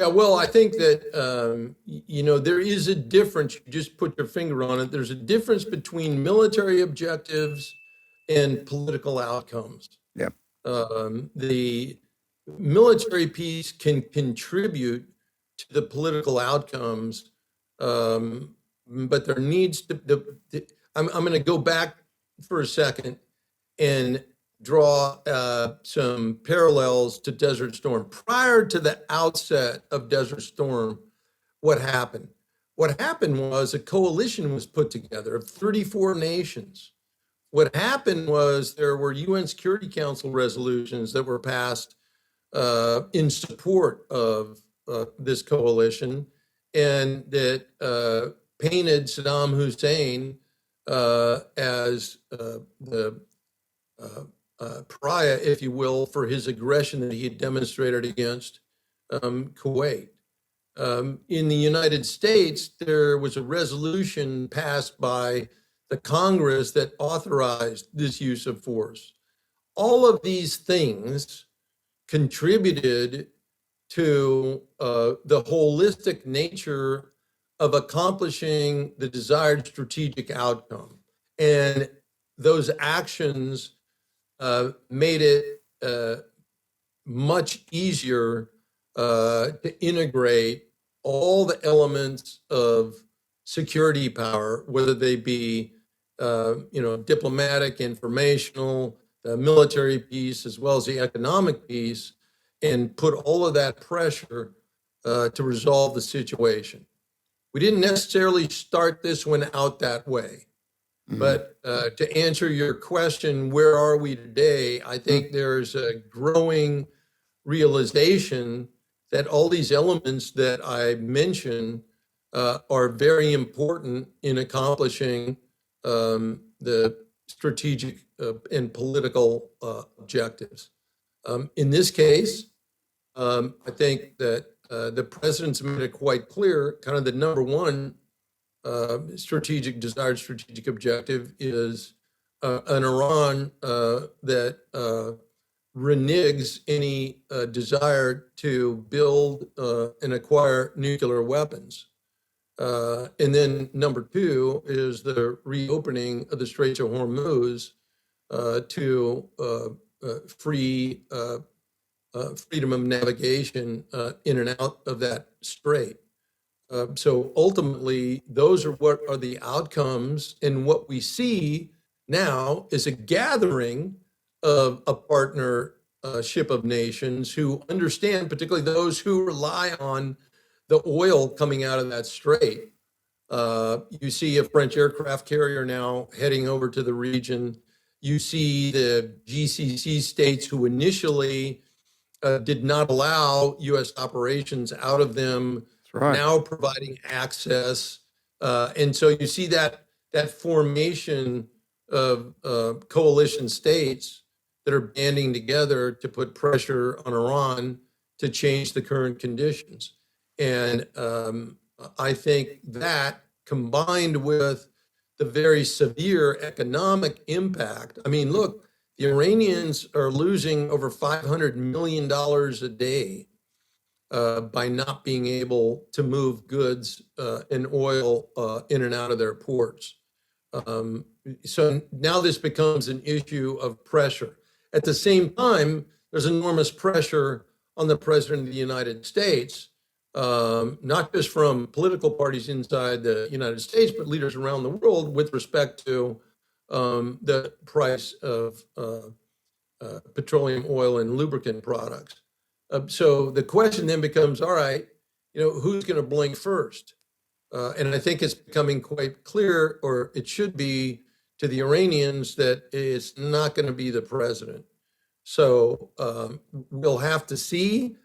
Yeah, well, I think that, there is a difference. You just put your finger on it. There's a difference between military objectives and political outcomes. Yeah. The military piece can contribute to the political outcomes, but there needs to, I'm going to go back for a second and draw some parallels to Desert Storm. Prior to the outset of Desert Storm, what happened? What happened was a coalition was put together of 34 nations. What happened was there were UN Security Council resolutions that were passed in support of this coalition, and that painted Saddam Hussein as the pariah, if you will, for his aggression that he had demonstrated against Kuwait. In the United States, there was a resolution passed by the Congress that authorized this use of force. All of these things contributed to the holistic nature of accomplishing the desired strategic outcome. And those actions made it much easier to integrate all the elements of security power, whether they be, diplomatic, informational, the military piece, as well as the economic piece, and put all of that pressure to resolve the situation. We didn't necessarily start this one out that way. But to answer your question, where are we today? I think there's a growing realization that all these elements that I mentioned are very important in accomplishing the strategic and political objectives. In this case, I think that the president's made it quite clear, kind of the number one desired strategic objective is an Iran that reneges any desire to build and acquire nuclear weapons. And then number two is the reopening of the Straits of Hormuz to free freedom of navigation in and out of that strait. So ultimately, those are what are the outcomes. And what we see now is a gathering of a partnership of nations who understand, particularly those who rely on the oil coming out of that strait. You see a French aircraft carrier now heading over to the region. You see the GCC states who initially did not allow U.S. operations out of them, right, now providing access. And so you see that formation of coalition states that are banding together to put pressure on Iran to change the current conditions. And I think that, combined with the very severe economic impact, I mean, look, the Iranians are losing over $500 million a day by not being able to move goods and oil in and out of their ports. So now this becomes an issue of pressure. At the same time, there's enormous pressure on the president of the United States, not just from political parties inside the United States, but leaders around the world with respect to the price of petroleum oil and lubricant products. So the question then becomes, all right, who's going to blink first? And I think it's becoming quite clear, or it should be, to the Iranians that it's not going to be the president. So we'll have to see.